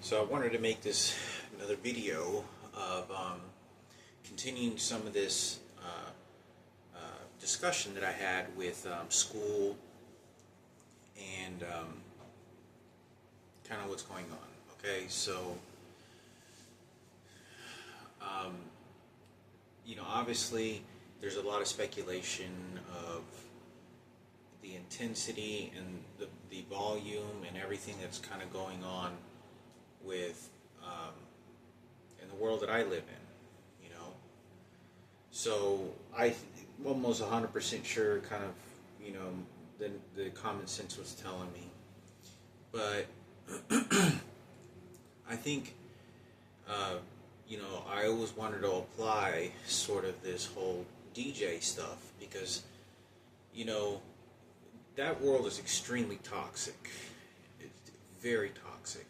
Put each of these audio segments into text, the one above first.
So I wanted to make this another video of continuing some of this discussion that I had with school and kind of what's going on. Okay, so obviously there's a lot of speculation of the intensity and the volume and everything that's kind of going on with in the world that I live in, So I almost 100% sure, kind of, the common sense was telling me, but I think, I always wanted to apply sort of this whole DJ stuff because, that world is extremely toxic. It's very toxic.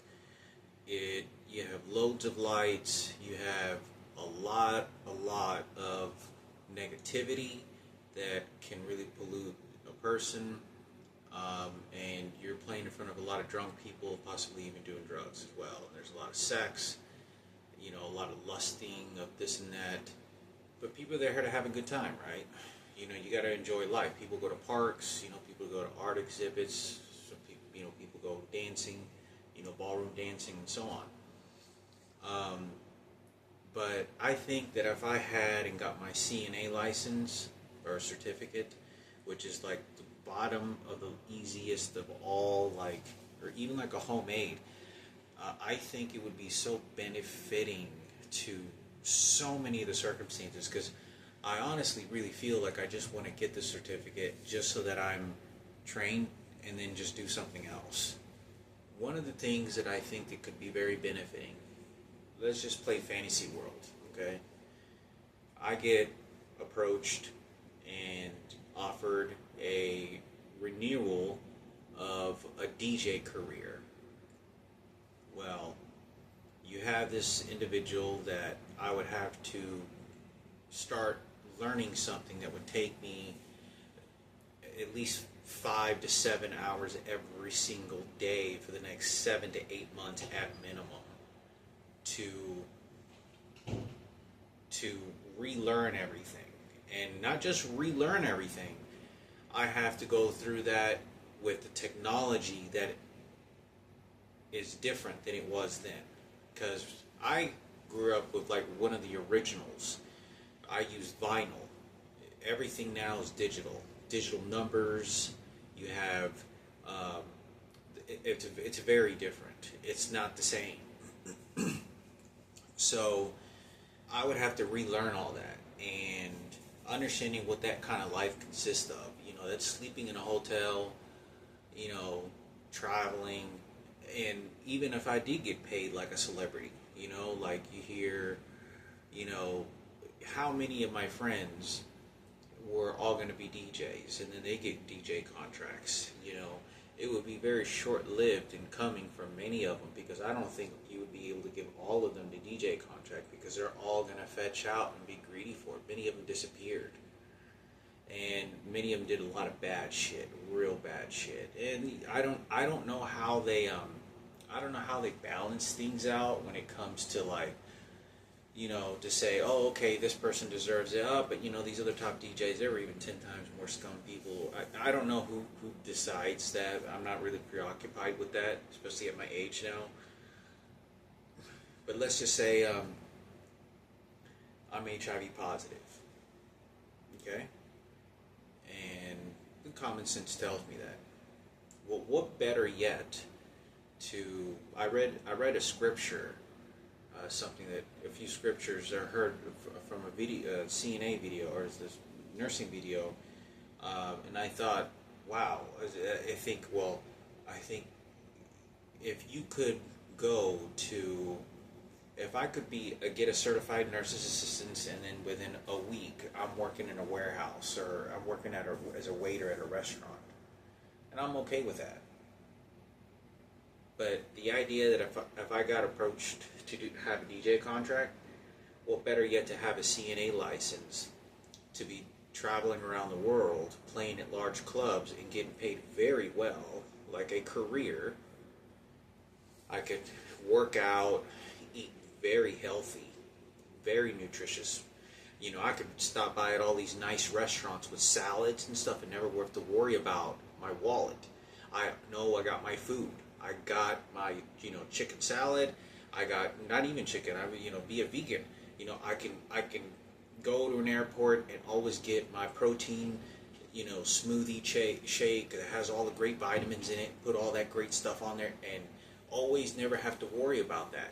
You have loads of lights. You have a lot of negativity that can really pollute a person. And you're playing in front of a lot of drunk people, possibly even doing drugs as well. And there's a lot of sex, a lot of lusting of this and that. But people are there to have a good time, right? You got to enjoy life. People go to parks. People go to art exhibits. Some people, people go dancing. Ballroom dancing and so on. But I think that if I had and got my CNA license or certificate, which is like the bottom of the easiest of all, or even like a homemade, I think it would be so benefiting to so many of the circumstances, because I honestly really feel like I just want to get the certificate just so that I'm trained and then just do something else. One of the things that I think that could be very benefiting, let's just play fantasy world, okay? I get approached and offered a renewal of a DJ career. Well, you have this individual that I would have to start learning something that would take me at least 5 to 7 hours every single day for the next 7 to 8 months at minimum to relearn everything. And not just relearn everything, I have to go through that with the technology that is different than it was then. Because I grew up with one of the originals. I used vinyl. Everything now is digital. Digital numbers. You have, it's very different. It's not the same. So I would have to relearn all that and understanding what that kind of life consists of. That's sleeping in a hotel, traveling, and even if I did get paid like a celebrity, like you hear, how many of my friends were all going to be DJs, and then they get DJ contracts. It would be very short-lived in coming from many of them, because I don't think you would be able to give all of them the DJ contract, because they're all going to fetch out and be greedy for it. Many of them disappeared, and many of them did a lot of bad shit, real bad shit. And I don't know how they balance things out when it comes to to say, oh, okay, this person deserves it, but these other top DJs, they were even 10 times more scum people. I don't know who decides that. I'm not really preoccupied with that, especially at my age now. But let's just say I'm HIV positive, okay? And the common sense tells me that. Well, what better yet I read a scripture, something that a few scriptures are heard from a video, CNA video, or this nursing video, and I thought, wow. I think if you could go to, if I could get a certified nurse's assistant, and then within a week I'm working in a warehouse, or I'm working as a waiter at a restaurant, and I'm okay with that. But the idea that if I got approached to have a DJ contract, well, better yet, to have a CNA license, to be traveling around the world, playing at large clubs, and getting paid very well, like a career, I could work out, eat very healthy, very nutritious. I could stop by at all these nice restaurants with salads and stuff and never have to worry about my wallet. I know I got my food. I got my, chicken salad. I got not even chicken. I would, be a vegan. I can go to an airport and always get my protein, smoothie shake that has all the great vitamins in it. Put all that great stuff on there, and always never have to worry about that.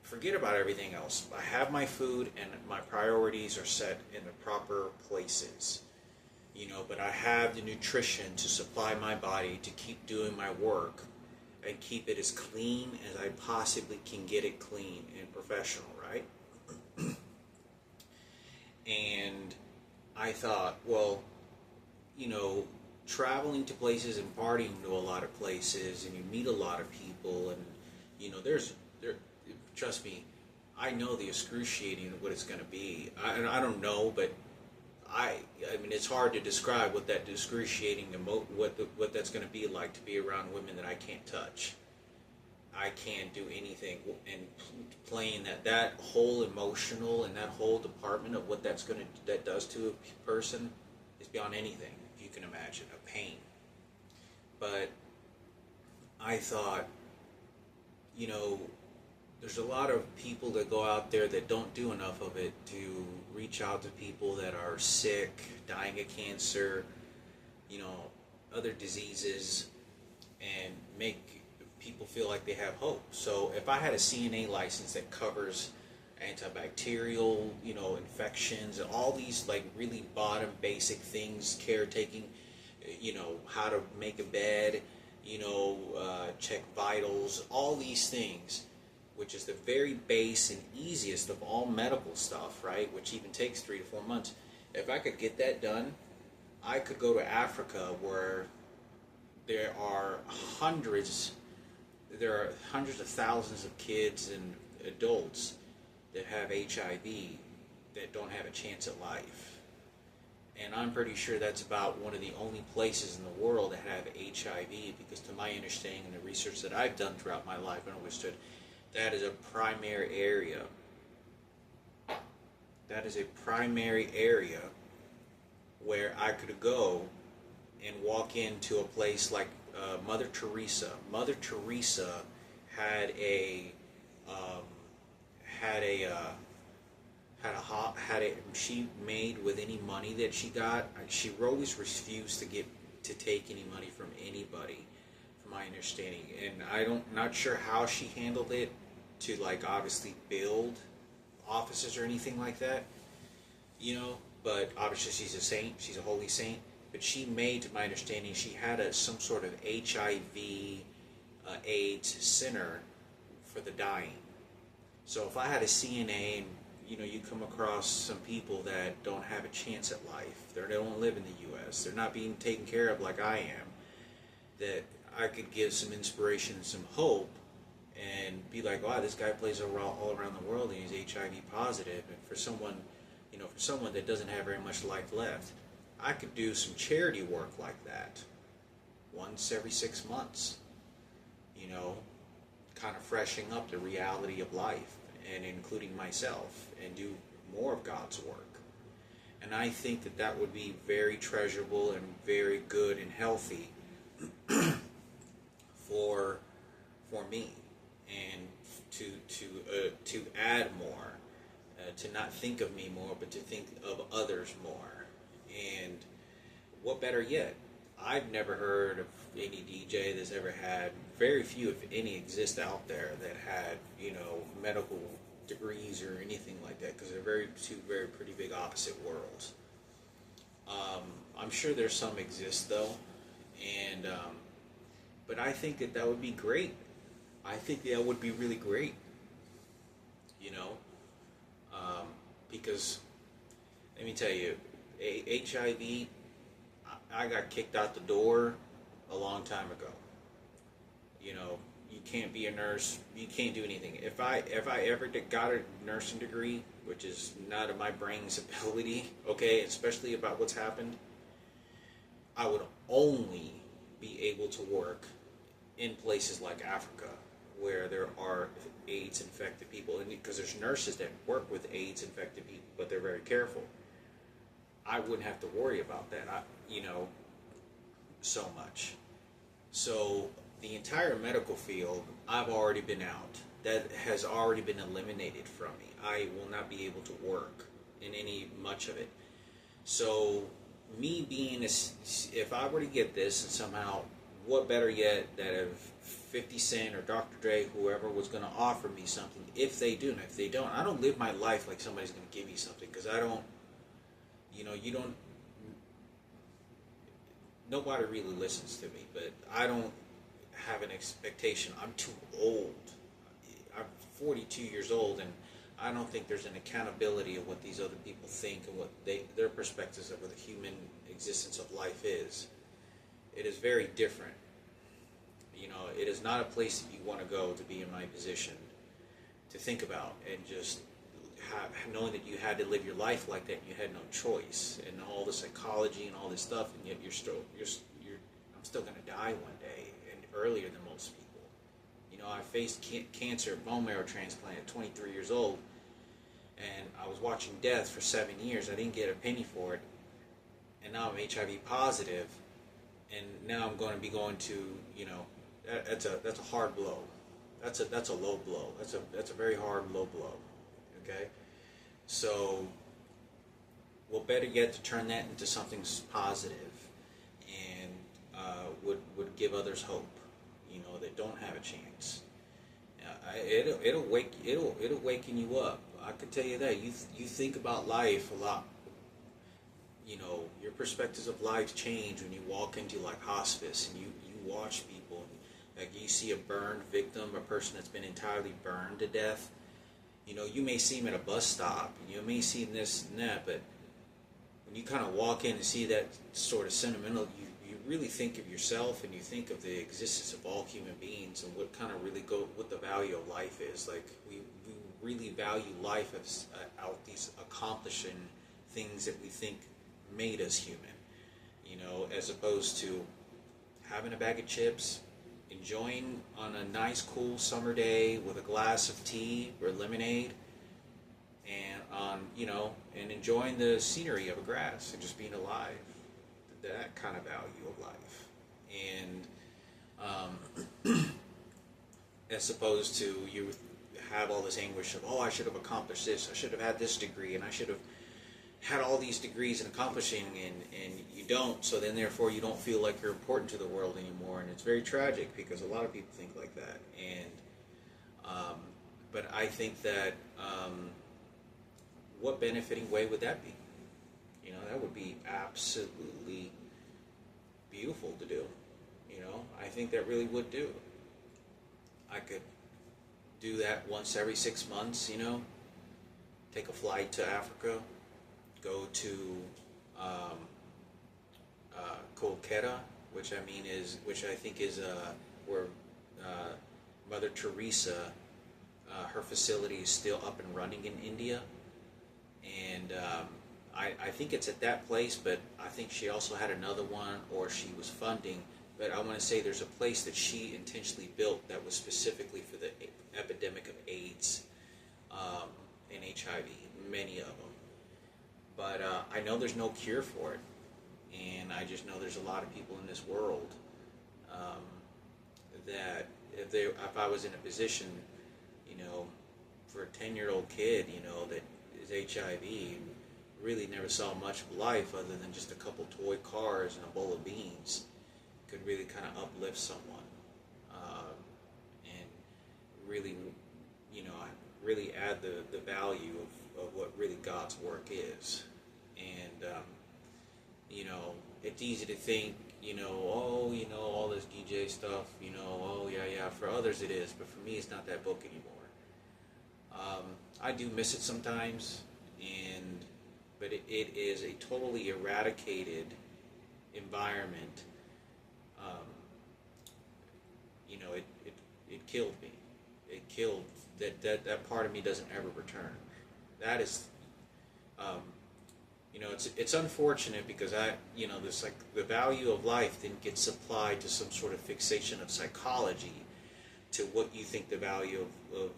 Forget about everything else. I have my food and my priorities are set in the proper places. But I have the nutrition to supply my body to keep doing my work and keep it as clean as I possibly can get it clean and professional, right? And I thought, well, traveling to places and partying to a lot of places, and you meet a lot of people, and trust me, I know the excruciating of what it's going to be. I don't know, but I mean, it's hard to describe what that excruciating what that's going to be like to be around women that I can't touch. I can't do anything, and playing that whole emotional and that whole department of what that does to a person is beyond anything you can imagine, a pain. But I thought, there's a lot of people that go out there that don't do enough of it to reach out to people that are sick, dying of cancer, other diseases, and make people feel like they have hope. So if I had a CNA license that covers antibacterial, infections, and all these like really bottom basic things, caretaking, how to make a bed, check vitals, all these things, which is the very base and easiest of all medical stuff, right? Which even takes 3 to 4 months. If I could get that done, I could go to Africa where there are hundreds of thousands of kids and adults that have HIV that don't have a chance at life. And I'm pretty sure that's about one of the only places in the world that have HIV, because to my understanding and the research that I've done throughout my life and understood, that is a primary area. That is a primary area where I could go and walk into a place like Mother Teresa. Mother Teresa had she made with any money that she got. She always refused to take any money from anybody, from my understanding. And not sure how she handled it to obviously build offices or anything like that, but obviously she's a saint, she's a holy saint. But she made, to my understanding, she had some sort of HIV AIDS center for the dying. So if I had a CNA and you come across some people that don't have a chance at life, they don't live in the U.S., they're not being taken care of like I am, that I could give some inspiration and some hope and be like, wow, this guy plays all around the world and he's HIV positive. And for someone that doesn't have very much life left, I could do some charity work like that once every 6 months, kind of freshening up the reality of life and including myself, and do more of God's work. And I think that would be very treasurable and very good and healthy for me, and to add more, to not think of me more, but to think of others more. And what better yet, I've never heard of any DJ that's ever had, very few if any exist out there that had medical degrees or anything like that, because they're two very pretty big opposite worlds. I'm sure there's some exist though, and but I think that would be great. I think that would be really great, because let me tell you, HIV, I got kicked out the door a long time ago. You can't be a nurse. You can't do anything. If I ever got a nursing degree, which is not of my brain's ability, okay, especially about what's happened, I would only be able to work in places like Africa, where there are AIDS infected people, and because there's nurses that work with AIDS infected people, but they're very careful. I wouldn't have to worry about that, so much. So the entire medical field, I've already been out. That has already been eliminated from me. I will not be able to work in any much of it. So me being, if I were to get this and somehow, what better yet that if 50 Cent or Dr. Dre, whoever was going to offer me something, if they do, and if they don't, I don't live my life like somebody's going to give me something, because I don't, nobody really listens to me, but I don't have an expectation. I'm too old. I'm 42 years old, and I don't think there's an accountability of what these other people think and what their perspectives of what the human existence of life is. It is very different. It is not a place that you want to go to be in my position, to think about and just knowing that you had to live your life like that and you had no choice, and all the psychology and all this stuff, and yet I'm still going to die one day, and earlier than most people. I faced cancer, bone marrow transplant at 23 years old, and I was watching death for 7 years. I didn't get a penny for it, and now I'm HIV positive, and now I'm going to be going to, that's a hard blow. That's a low blow. That's a very hard low blow. Okay, so, well, better yet to turn that into something positive, and would give others hope, that don't have a chance. It'll waken you up. I can tell you that. You think about life a lot. Your perspectives of life change when you walk into like hospice and you watch people. Like you see a burned victim, a person that's been entirely burned to death. You may see him at a bus stop, and you may see this and that, but when you kind of walk in and see that sort of sentimental, you really think of yourself, and you think of the existence of all human beings, and what kind of what the value of life is. Like we really value life as out these accomplishing things that we think made us human, as opposed to having a bag of chips, enjoying on a nice cool summer day with a glass of tea or lemonade, and and enjoying the scenery of a grass and just being alive. That kind of value of life. And as opposed to you have all this anguish of, I should have accomplished this, I should have had this degree, and I should have had all these degrees in accomplishing, and you don't, so then therefore you don't feel like you're important to the world anymore, and it's very tragic because a lot of people think like that. And but I think that what benefiting way would that be? That would be absolutely beautiful to do. I think that really would do. I could do that once every 6 months, take a flight to Africa, go to Kolkata, which I think is where Mother Teresa, her facility is still up and running in India, and I think it's at that place, but I think she also had another one, or she was funding. But I want to say there's a place that she intentionally built that was specifically for the epidemic of AIDS and HIV, many of them. But I know there's no cure for it, and I just know there's a lot of people in this world that if I was in a position, for a 10-year-old kid, that is HIV, really never saw much of life other than just a couple toy cars and a bowl of beans, could really kind of uplift someone, and really, really add the value of what really God's work is. And it's easy to think, all this DJ stuff, for others it is, but for me it's not that book anymore. I do miss it sometimes, but it is a totally eradicated environment. It killed me. It killed that part of me doesn't ever return. That is, it's unfortunate because the value of life didn't get supplied to some sort of fixation of psychology to what you think the value of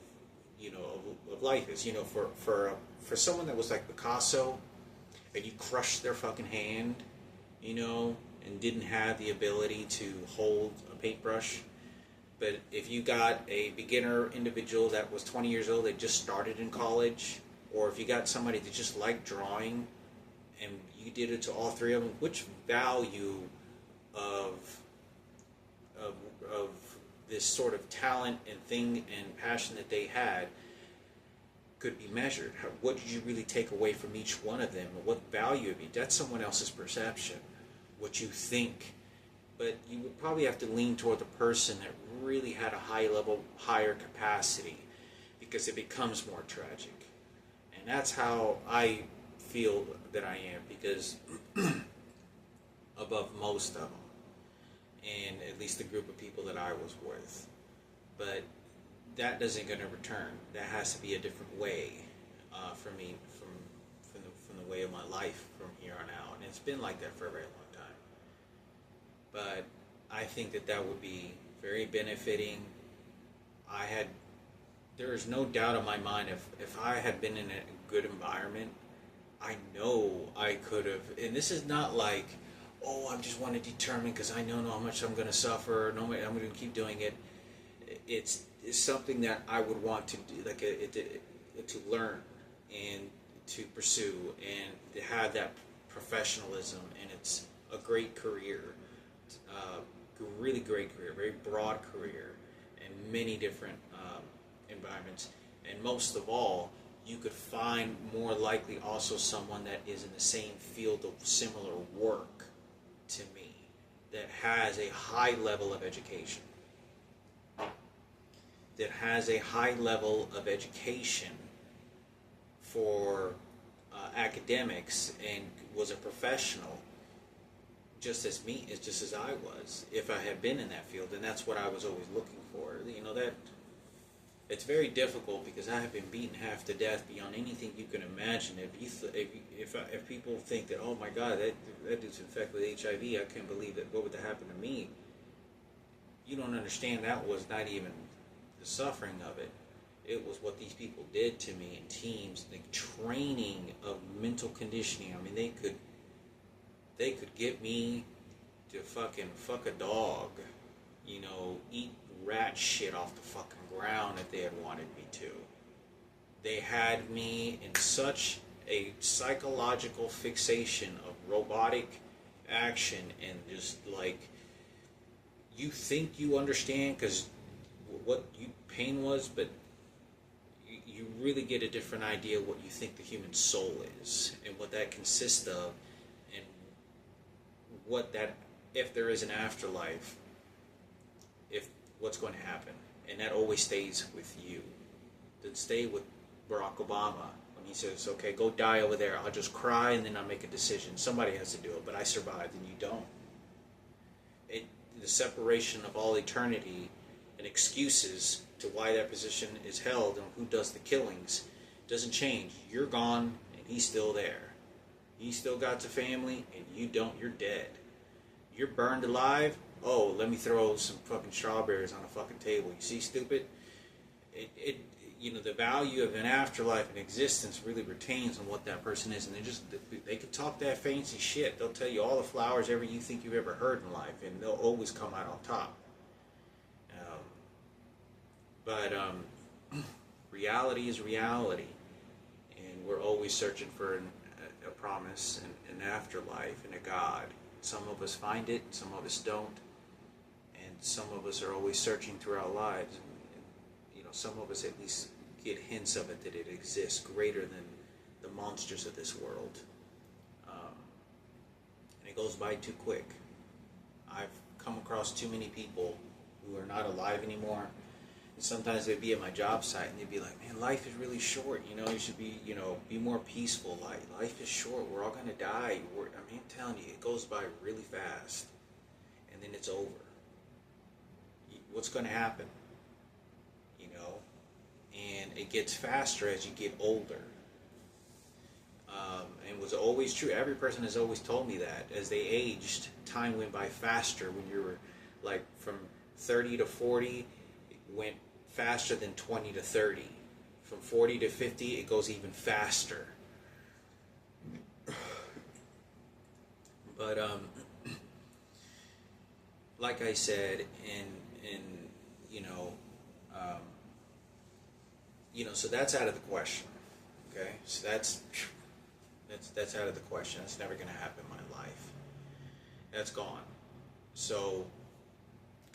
of life is. For someone that was like Picasso, and you crushed their fucking hand, and didn't have the ability to hold a paintbrush. But if you got a beginner individual that was 20 years old, that just started in college, or if you got somebody that just liked drawing, and you did it to all three of them, which value of of this sort of talent and thing and passion that they had could be measured? What did you really take away from each one of them? What value of you? That's someone else's perception, what you think. But you would probably have to lean toward the person that really had a high level, higher capacity, because it becomes more tragic. And that's how I feel that I am, because above most of them, and at least the group of people that I was with. But that doesn't going to return. That has to be a different way for me, from the way of my life from here on out. And it's been like that for a very long time. But I think that would be very benefiting. There is no doubt in my mind, if I had been in a good environment, I know I could have. And this is not like, I just want to determine because I know how much I'm going to suffer. No, I'm going to keep doing it. It's something that I would want to do, like to learn and to pursue and to have that professionalism. And it's a great career, really great career, very broad career, in many different environments. And most of all, you could find more likely also someone that is in the same field of similar work to me, that has a high level of education. That has a high level of education for academics and was a professional just as I was, if I had been in that field. And that's what I was always looking for. That it's very difficult, because I have been beaten half to death beyond anything you can imagine. If people think that, oh my God, that dude's infected with HIV, I can't believe it, what would that happen to me? You don't understand, that was not even the suffering of it. It was what these people did to me in teams, the training of mental conditioning. I mean, they could get me to fucking fuck a dog, eat rat shit off the fucking ground if they had wanted me to. They had me in such a psychological fixation of robotic action, and just like, you think you understand because what pain was, but you really get a different idea what you think the human soul is, and what that consists of, and what that, if there is an afterlife, what's going to happen. And that always stays with you. Didn't stay with Barack Obama when he says, okay, go die over there. I'll just cry and then I'll make a decision. Somebody has to do it, but I survived and you don't. The separation of all eternity and excuses to why that position is held and who does the killings doesn't change. You're gone and he's still there. He still got the family and you don't. You're dead. You're burned alive. Oh, let me throw some fucking strawberries on a fucking table. You see, stupid? The value of an afterlife and existence really retains on what that person is. And they could talk that fancy shit. They'll tell you all the flowers you think you've ever heard in life, and they'll always come out on top. But reality is reality. And we're always searching for a promise, and an afterlife, and a God. Some of us find it, some of us don't. And some of us are always searching through our lives. And some of us at least get hints of it, that it exists greater than the monsters of this world. And it goes by too quick. I've come across too many people who are not alive anymore. And sometimes they'd be at my job site and they'd be like, man, life is really short. You should be, be more peaceful. Life is short. We're all going to die. I'm telling you, it goes by really fast. And then it's over. What's going to happen? And it gets faster as you get older. And it was always true. Every person has always told me that. As they aged, time went by faster. When you were like from 30 to 40, went faster than 20 to 30. From 40 to 50, it goes even faster. But like I said, in you know, so that's out of the question. Okay, so that's out of the question. That's never going to happen in my life. That's gone. So,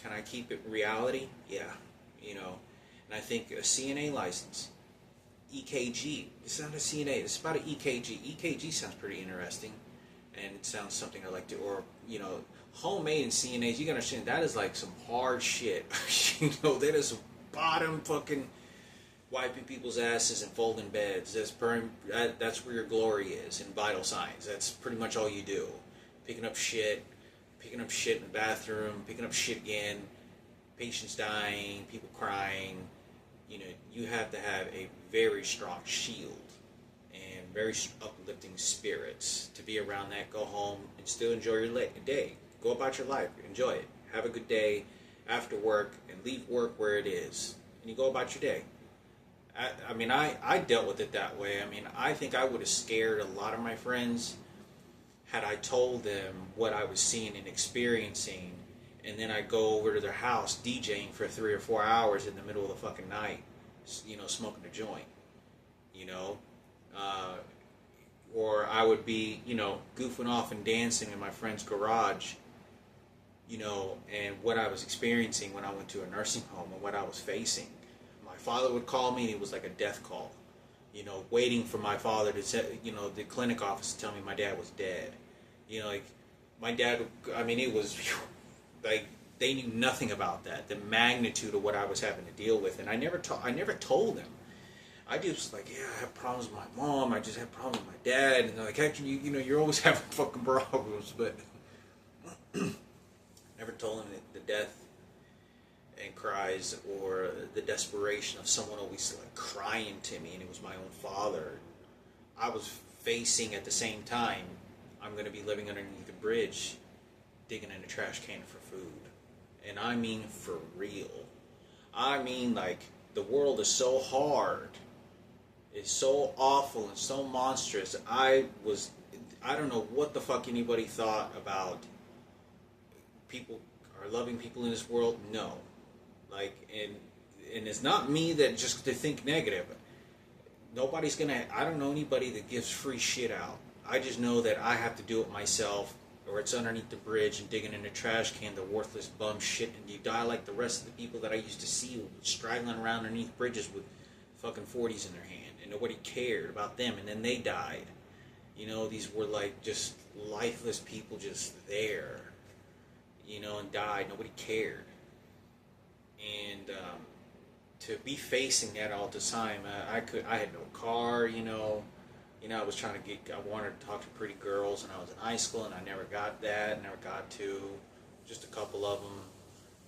can I keep it reality? Yeah, and I think a CNA license, EKG. It's not a CNA. It's about an EKG. EKG sounds pretty interesting, and it sounds something I like to. Or homemade and CNAs. You gotta understand that is like some hard shit. That is bottom fucking wiping people's asses and folding beds. That's where your glory is in vital signs. That's pretty much all you do. Picking up shit in the bathroom, picking up shit again, patients dying, people crying. You have to have a very strong shield and very uplifting spirits to be around that. Go home and still enjoy your day. Go about your life, enjoy it. Have a good day after work and leave work where it is. And you go about your day. I dealt with it that way. I think I would have scared a lot of my friends had I told them what I was seeing and experiencing, and then I'd go over to their house DJing for 3 or 4 hours in the middle of the fucking night, smoking a joint, or I would be, goofing off and dancing in my friend's garage, and what I was experiencing when I went to a nursing home and what I was facing. My father would call me, and it was like a death call, waiting for my father to say, the clinic office to tell me my dad was dead. My dad, it was like they knew nothing about that, the magnitude of what I was having to deal with, and I never told them. I just was like, yeah, I have problems with my mom, I just have problems with my dad, and they're like, actually, you're always having fucking problems, but never told them the death and cries or the desperation of someone always like crying to me, and it was my own father. I was facing at the same time, I'm going to be living underneath a bridge, digging in a trash can for food. And I mean for real. Like, the world is so hard. It's so awful and so monstrous. I don't know what the fuck anybody thought about people are loving people in this world. No. And it's not me that just to think negative. I don't know anybody that gives free shit out. I just know that I have to do it myself, or it's underneath the bridge and digging in a trash can, the worthless bum shit, and you die like the rest of the people that I used to see straggling around underneath bridges with fucking 40s in their hand, and nobody cared about them, and then they died. These were like just lifeless people just there, and died. Nobody cared. And to be facing that all the time, I had no car, I was I wanted to talk to pretty girls, and I was in high school, and I never got that, never got to, just a couple of them,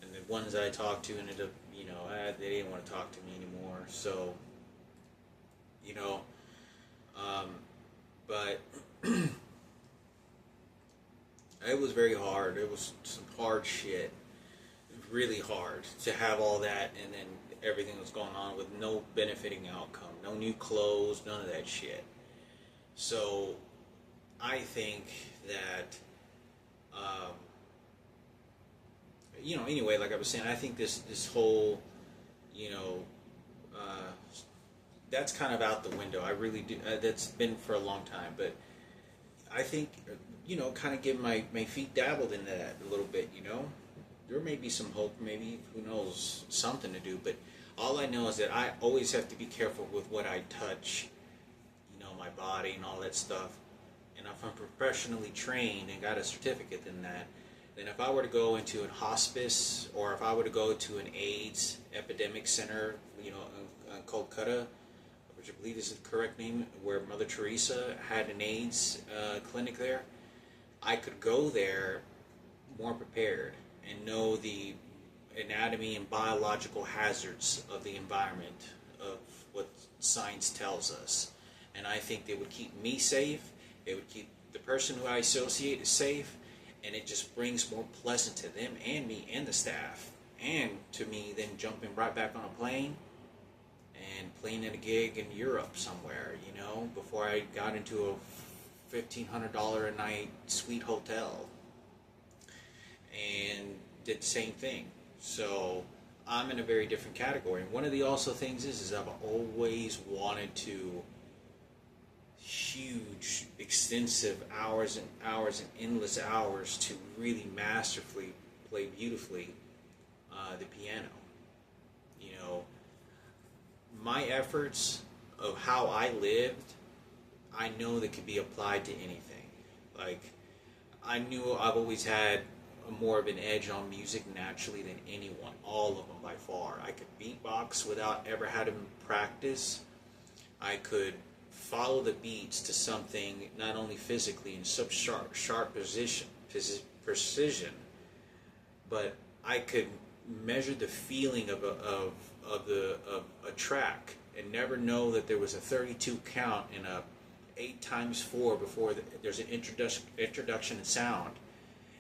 and the ones that I talked to ended up, they didn't want to talk to me anymore, so, but it was very hard. It was some hard shit, really hard to have all that, and then everything was going on with no benefiting outcome, no new clothes, none of that shit. So I think that, anyway, like I was saying, I think this whole, that's kind of out the window. I really do. That's been for a long time, but I think, kind of get my feet dabbled into that a little bit, There may be some hope, maybe, who knows, something to do, but all I know is that I always have to be careful with what I touch, my body and all that stuff. And if I'm professionally trained and got a certificate in that, then if I were to go into a hospice, or if I were to go to an AIDS epidemic center, in Kolkata, which I believe is the correct name, where Mother Teresa had an AIDS clinic there, I could go there more prepared and know the anatomy and biological hazards of the environment, of what science tells us. And I think they would keep me safe, it would keep the person who I associate safe, and it just brings more pleasant to them and me and the staff and to me, then jumping right back on a plane and playing at a gig in Europe somewhere, you know, before I got into a $1,500 a night suite hotel and did the same thing. So I'm in a very different category. And one of the also things is I've always wanted to huge, extensive hours and hours and endless hours to really masterfully play beautifully the piano. You know, my efforts of how I lived, I know that could be applied to anything. Like, I knew I've always had more of an edge on music naturally than anyone, all of them by far. I could beatbox without ever having to practice. I could follow the beats to something not only physically in such sharp precision, but I could measure the feeling of a track and never know that there was a 32 count in a 8x4 before there's an introduction and sound,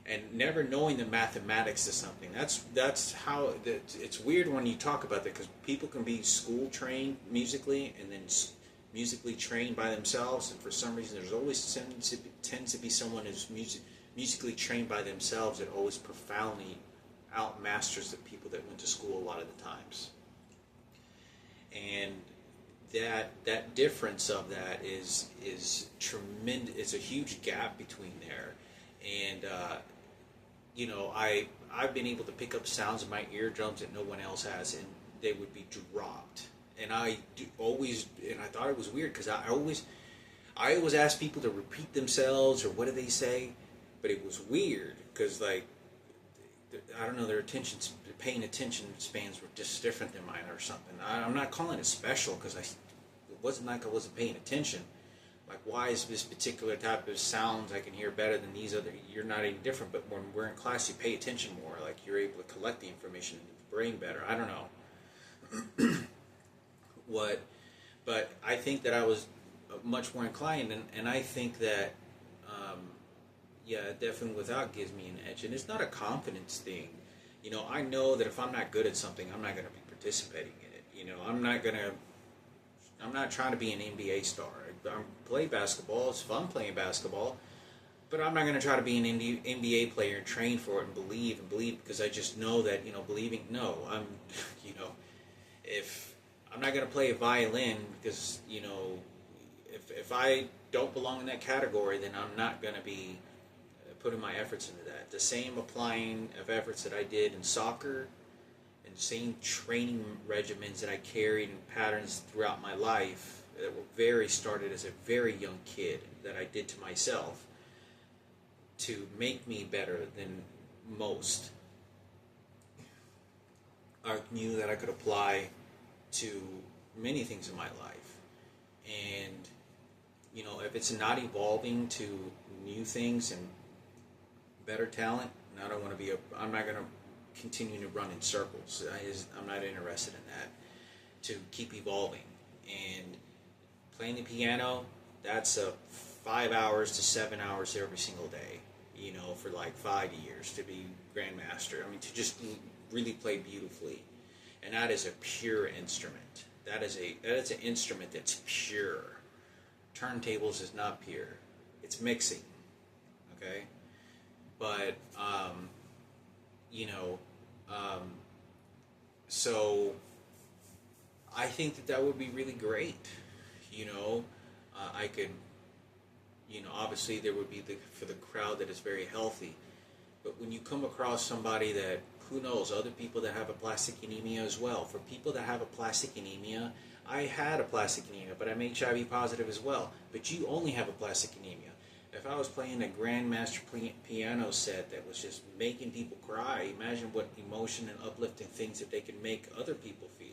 and never knowing the mathematics of something. That's how it's weird when you talk about that, because people can be school trained musically and then musically trained by themselves, and for some reason there's always tends to be someone who's musically trained by themselves that always profoundly outmasters the people that went to school a lot of the times. And that difference of that is tremendous. It's a huge gap between there, and you know, I've been able to pick up sounds in my eardrums that no one else has, and they would be dropped. And I thought it was weird, because I always ask people to repeat themselves, or what do they say, but it was weird because, like, I don't know, their paying attention spans were just different than mine or something. I'm not calling it special, because it wasn't like I wasn't paying attention. Like, why is this particular type of sounds I can hear better than these other? You're not any different, but when we're in class, you pay attention more. Like, you're able to collect the information in your brain better. I don't know. But I think that I was much more inclined, and I think that, yeah, definitely without gives me an edge. And it's not a confidence thing. You know, I know that if I'm not good at something, I'm not going to be participating in it. You know, I'm not trying to be an NBA star. I play basketball. It's fun playing basketball. But I'm not going to try to be an NBA player and train for it and believe because I just know that, you know, if I'm not going to play a violin because, you know, if I don't belong in that category, then I'm not going to be putting my efforts into that. The same applying of efforts that I did in soccer, and the same training regimens that I carried and patterns throughout my life that started as a very young kid that I did to myself to make me better than most. I knew that I could apply to many things in my life. And, you know, if it's not evolving to new things and better talent, and I'm not going to continue to run in circles. I'm not interested in that. To keep evolving. And playing the piano, that's 5 hours to 7 hours every single day, you know, for like 5 years to be grandmaster. I mean, to just really play beautifully. And that is a pure instrument. That is an instrument that's pure. Turntables is not pure. It's mixing. Okay? But, so I think that would be really great. You know, I could, you know, obviously there would be for the crowd that is very healthy. But when you come across somebody that, who knows, other people that have a plastic anemia as well. For people that have a plastic anemia, I had a plastic anemia, but I'm HIV positive as well. But you only have a plastic anemia. If I was playing a grandmaster piano set that was just making people cry, imagine what emotion and uplifting things that they can make other people feel.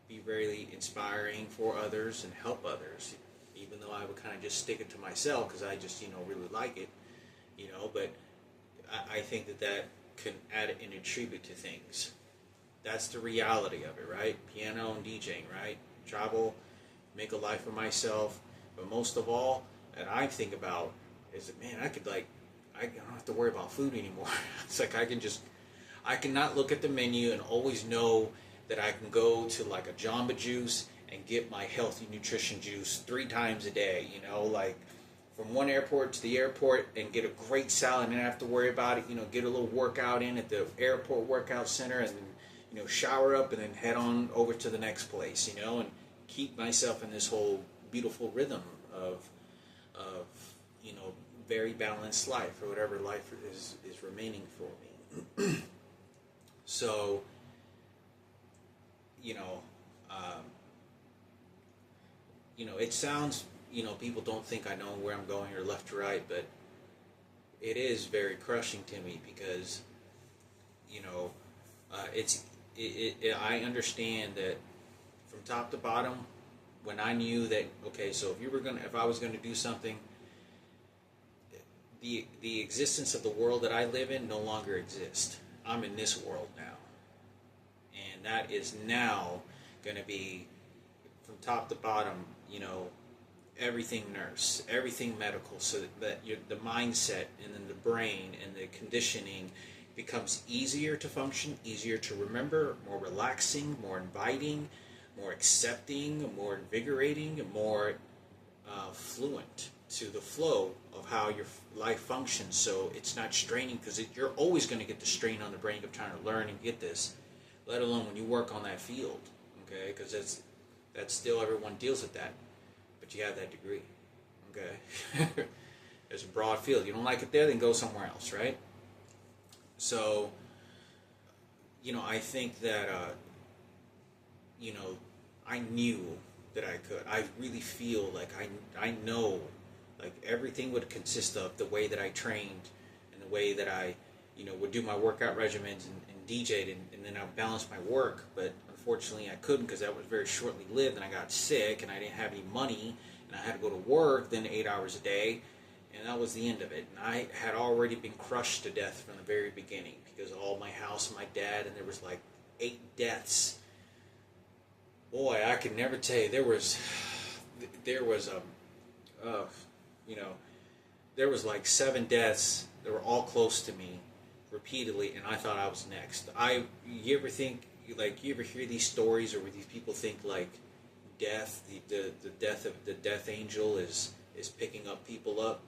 Be very inspiring for others and help others, even though I would kind of just stick it to myself because I just, you know, really like it, you know, but I think that can add an attribute to things. That's the reality of it, right? Piano and DJing, right? Travel, make a life for myself, but most of all, that I think about is that, man, I don't have to worry about food anymore. It's like I I cannot look at the menu and always know that I can go to like a Jamba Juice and get my healthy nutrition juice 3 times a day. You know, like from one airport to the airport and get a great salad and not have to worry about it. You know, get a little workout in at the airport workout center and then, you know, shower up and then head on over to the next place. You know, and keep myself in this whole beautiful rhythm of you know, very balanced life, or whatever life is remaining for me. So, you know, it sounds, you know, people don't think I know where I'm going or left to right, but it is very crushing to me because, you know, I understand that from top to bottom, when I knew that, okay, so if I was gonna do something, the existence of the world that I live in no longer exists. I'm in this world now, and that is now gonna be from top to bottom, you know, everything nurse, everything medical, so that the mindset and then the brain and the conditioning becomes easier to function, easier to remember, more relaxing, more inviting, more accepting, more invigorating, more fluent to the flow of how your life functions. So it's not straining, because you're always going to get the strain on the brain of trying to learn and get this, let alone when you work on that field, okay? Because that's still, everyone deals with that, but you have that degree, okay? There's a broad field. You don't like it there, then go somewhere else, right? So, you know, I think that, you know, I knew that I could. I really feel like I know, like everything would consist of the way that I trained and the way that I, you know, would do my workout regimens and DJ'd, and then I would balance my work. But unfortunately I couldn't, because that was very shortly lived, and I got sick and I didn't have any money and I had to go to work then 8 hours a day, and that was the end of it. And I had already been crushed to death from the very beginning, because of all my house and my dad, and there was like 8 deaths. Boy, I could never tell you. There was you know, there was like 7 deaths that were all close to me repeatedly, and I thought I was next. You ever think, like, you ever hear these stories, or where these people think like death, the death of the death angel is picking up people up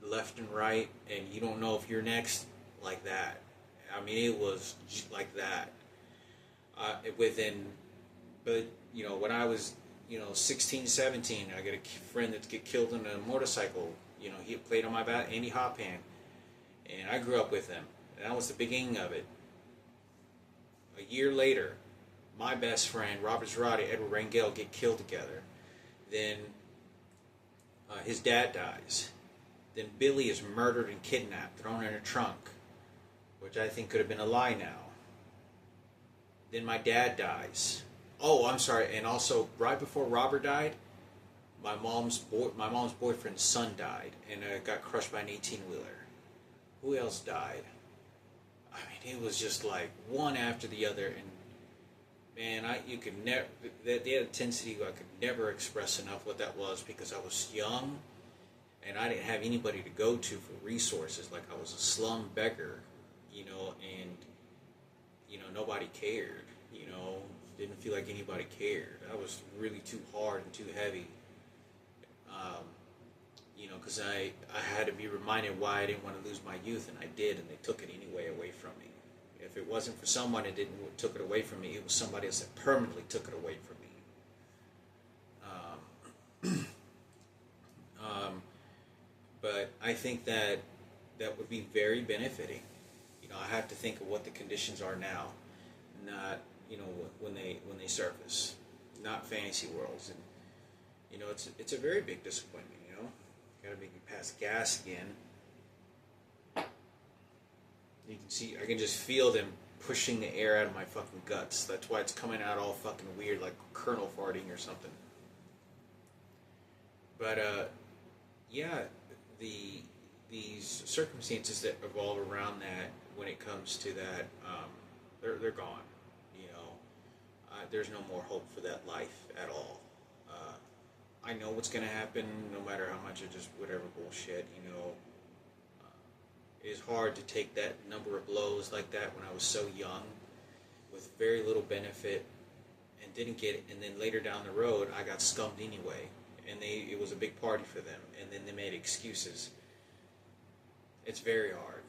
left and right, and you don't know if you're next, like that. I mean, it was like that. But, you know, when I was, you know, 16, 17, I got a friend that get killed in a motorcycle. You know, he played on my back, Andy Hoppan, and I grew up with him. And that was the beginning of it. A year later, my best friend, Robert Zarate, Edward Rangel, get killed together. Then his dad dies. Then Billy is murdered and kidnapped, thrown in a trunk, which I think could have been a lie now. Then my dad dies. Oh, I'm sorry, and also right before Robert died, my mom's boyfriend's son died, and got crushed by an 18-wheeler. Who else died? I mean, it was just like one after the other, and man, you could never, the intensity, I could never express enough what that was, because I was young, and I didn't have anybody to go to for resources. Like, I was a slum beggar, you know, and, you know, nobody cared, you know. Didn't feel like anybody cared. I was really too hard and too heavy. You know, because I had to be reminded why I didn't want to lose my youth, and I did, and they took it anyway away from me. If it wasn't for someone that took it away from me, it was somebody else that permanently took it away from me. But I think that would be very benefiting. You know, I have to think of what the conditions are now, not, you know, when they surface, not fantasy worlds. And, you know, it's a very big disappointment. You know, gotta make me pass gas again. You can see, I can just feel them pushing the air out of my fucking guts. That's why it's coming out all fucking weird, like Colonel farting or something. But yeah, these circumstances that revolve around that, when it comes to that, they're gone. There's no more hope for that life at all. I know what's going to happen, no matter how much of just whatever bullshit, you know. It's hard to take that number of blows like that when I was so young, with very little benefit, and didn't get it. And then later down the road, I got scummed anyway, and it was a big party for them. And then they made excuses. It's very hard.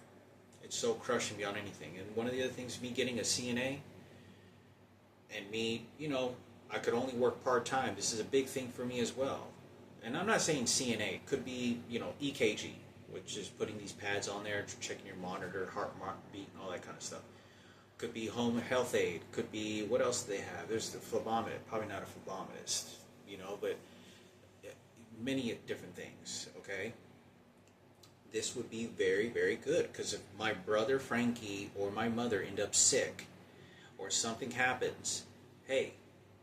It's so crushing beyond anything. And one of the other things, me getting a CNA, and me, I could only work part-time. This is a big thing for me as well. And I'm not saying CNA. It could be, EKG, which is putting these pads on there, checking your monitor, heart beat, and all that kind of stuff. Could be home health aid. Could be, what else do they have? There's the phlebotomist. Probably not a phlebotomist, but many different things, okay? This would be very, very good, because if my brother Frankie or my mother end up sick or something happens, hey,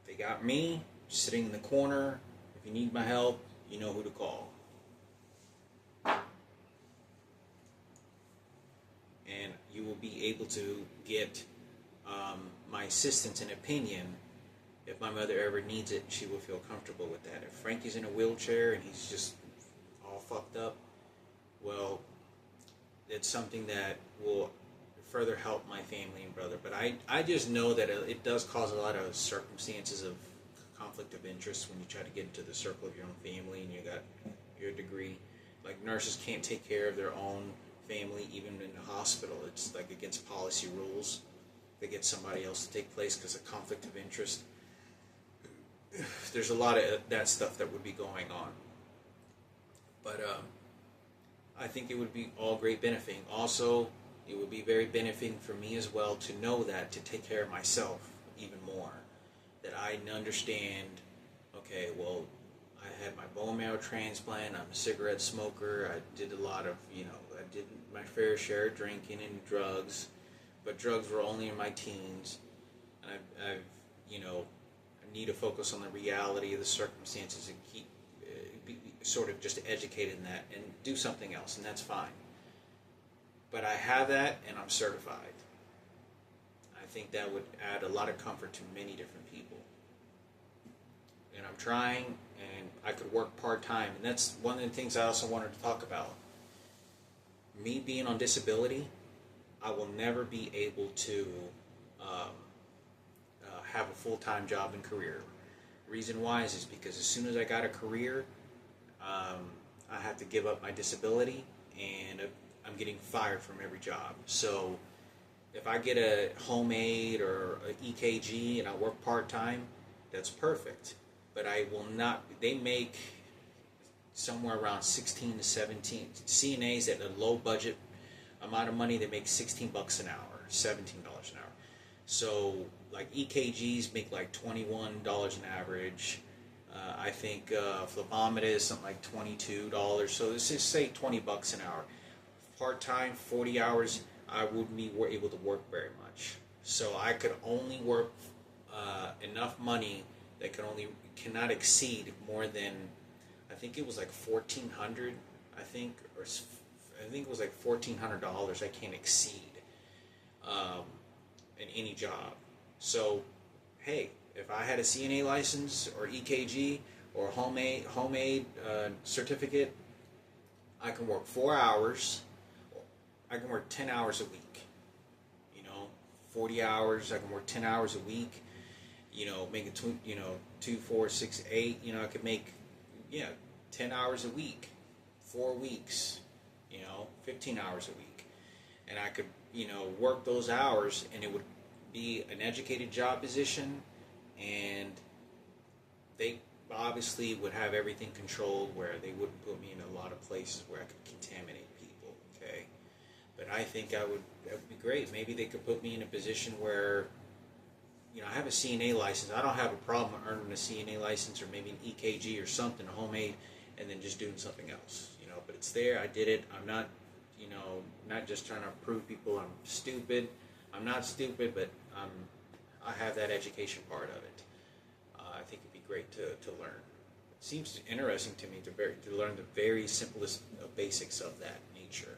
they got me sitting in the corner. If you need my help, you know who to call. And you will be able to get my assistance and opinion. If my mother ever needs it, she will feel comfortable with that. If Frankie's in a wheelchair and he's just all fucked up, well, it's something that will further help my family and brother. But I just know that it does cause a lot of circumstances of conflict of interest when you try to get into the circle of your own family and you got your degree. Like, nurses can't take care of their own family, even in the hospital. It's like against policy rules. They get somebody else to take place because of conflict of interest. There's a lot of that stuff that would be going on. But I think it would be all great benefiting. Also, it would be very benefiting for me as well to know that, to take care of myself even more. That I understand, okay, well, I had my bone marrow transplant, I'm a cigarette smoker, I did a lot of, I did my fair share of drinking and drugs, but drugs were only in my teens. And I need to focus on the reality of the circumstances and keep be sort of just educated in that and do something else, and that's fine. But I have that, and I'm certified. I think that would add a lot of comfort to many different people. And I'm trying, and I could work part-time, and that's one of the things I also wanted to talk about. Me being on disability, I will never be able to have a full-time job and career. Reason why is because as soon as I got a career, I have to give up my disability, and I'm getting fired from every job. So if I get a home aid or an EKG and I work part-time, that's perfect. But I will not, they make somewhere around 16 to 17. CNAs at a low budget amount of money, they make $16 an hour, $17 an hour. So like EKGs make like $21 an average. I think phlebotomist is something like $22. So let's just say $20 an hour. Part-time, 40 hours, I wouldn't be able to work very much. So I could only work enough money that cannot exceed more than, I think it was like $1,400. I think it was like $1,400. I can't exceed in any job. So, hey, if I had a CNA license or EKG or home aid certificate, I can work 4 hours. I can work 10 hours a week. 40 hours. I can work 10 hours a week. Make it 2, 4, 6, 8. I could make 10 hours a week, 4 weeks. 15 hours a week, and I could work those hours, and it would be an educated job position, and they obviously would have everything controlled where they wouldn't put me in a lot of places where I could contaminate people, okay? But I think that would be great. Maybe they could put me in a position where, I have a CNA license. I don't have a problem earning a CNA license or maybe an EKG or something, a home aid, and then just doing something else, But it's there. I did it. I'm not, not just trying to prove people I'm stupid. I'm not stupid, but I have that education part of it. I think it'd be great to learn. It seems interesting to me to learn the very simplest of basics of that nature,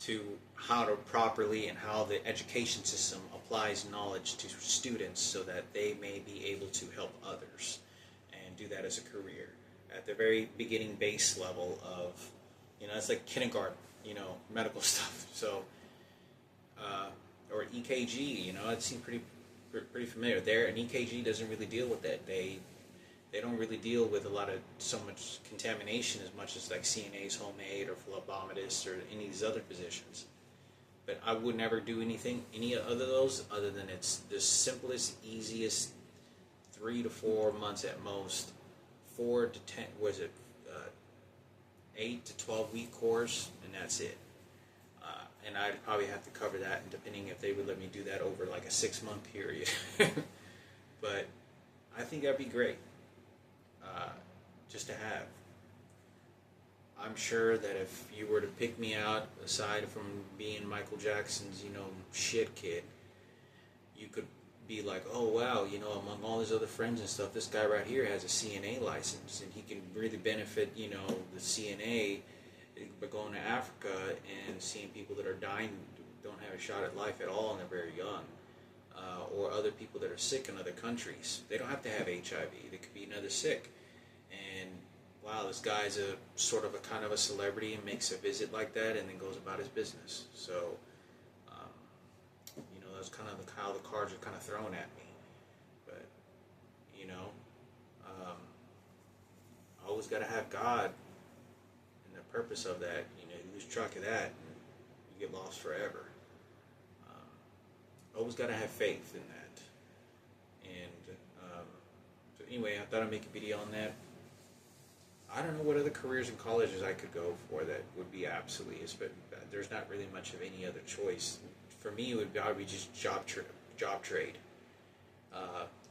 to how to properly and how the education system applies knowledge to students so that they may be able to help others and do that as a career. at the very beginning base level of, it's like kindergarten, medical stuff. So, or EKG, it seems pretty familiar there. And EKG doesn't really deal with that. They don't really deal with so much contamination as much as like CNA's homemade or phlebotomists or any of these other positions. But I would never do any other of those, other than it's the simplest, easiest, 3 to 4 months at most, 4 to 10, 8 to 12 week course, and that's it. And I'd probably have to cover that, depending if they would let me do that over like a 6-month period. But I think that'd be great, just to have. I'm sure that if you were to pick me out, aside from being Michael Jackson's, shit kid, you could be like, oh wow, among all his other friends and stuff, this guy right here has a CNA license, and he can really benefit, the CNA by going to Africa and seeing people that are dying, don't have a shot at life at all, and they're very young, or other people that are sick in other countries. They don't have to have HIV. They could be another sick. And wow, this guy's a sort of a kind of a celebrity and makes a visit like that and then goes about his business. So, that's kind of how the cards are kind of thrown at me. But, I always got to have God and the purpose of that. You lose track of that and you get lost forever. Always got to have faith in that. And so anyway, I thought I'd make a video on that. I don't know what other careers and colleges I could go for that would be absolutes, but there's not really much of any other choice. For me, it would probably be just job trade.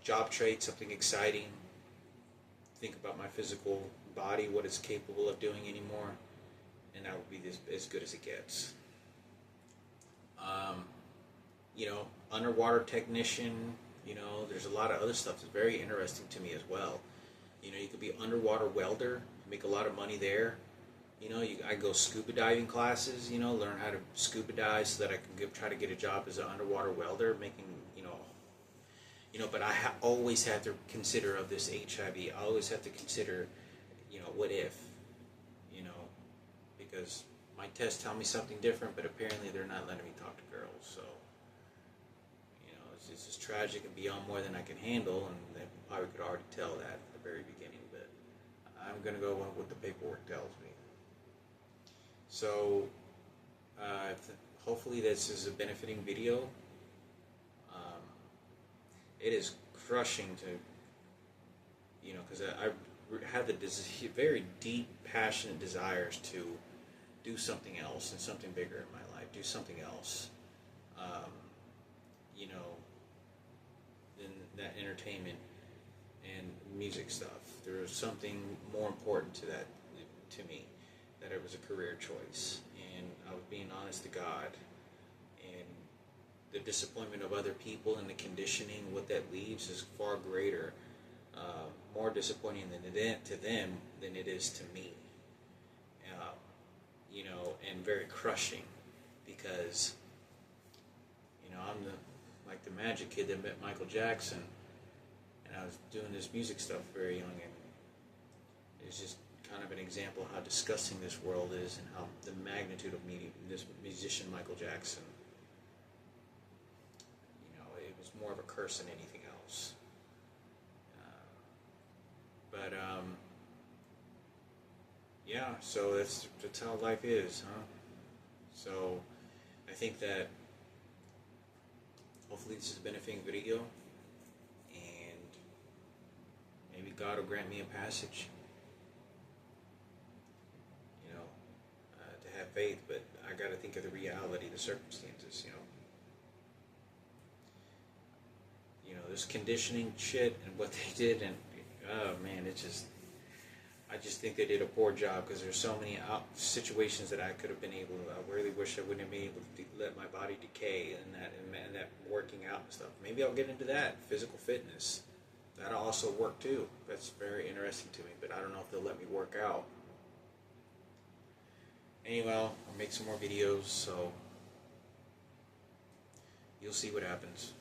Job trade, something exciting. Think about my physical body, what it's capable of doing anymore, and that would be as good as it gets. Underwater technician, there's a lot of other stuff that's very interesting to me as well. You could be underwater welder, make a lot of money there. I go scuba diving classes, learn how to scuba dive so that I can try to get a job as an underwater welder, making, but I always have to consider of this HIV. I always have to consider, what if, because my tests tell me something different, but apparently they're not letting me talk to girls, so, it's just tragic and beyond more than I can handle, and they probably could already tell that at the very beginning, but I'm going to go on what the paperwork tells me. So, hopefully this is a benefiting video. It is crushing to, because I had the very deep, passionate desires to do something else and something bigger in my life, do something else, than that entertainment and music stuff. There was something more important to that, to me, that it was a career choice, and I was being honest to God, and the disappointment of other people and the conditioning, what that leaves is far greater, more disappointing to them than it is to me, and very crushing, because, I'm like the magic kid that met Michael Jackson, and I was doing this music stuff very young, and it's just kind of an example of how disgusting this world is and how the magnitude of this musician Michael Jackson, it was more of a curse than anything else. Yeah, so that's how life is, huh? So I think that hopefully this is a benefiting video, and maybe God will grant me a passage. To have faith, but I got to think of the reality, the circumstances. This conditioning shit and what they did, and oh man, I just think they did a poor job, because there's so many situations that I could have been able to. I really wish I wouldn't have been able to let my body decay and that working out and stuff. Maybe I'll get into that, physical fitness. That'll also work too. That's very interesting to me, but I don't know if they'll let me work out. Anyway, I'll make some more videos, so you'll see what happens.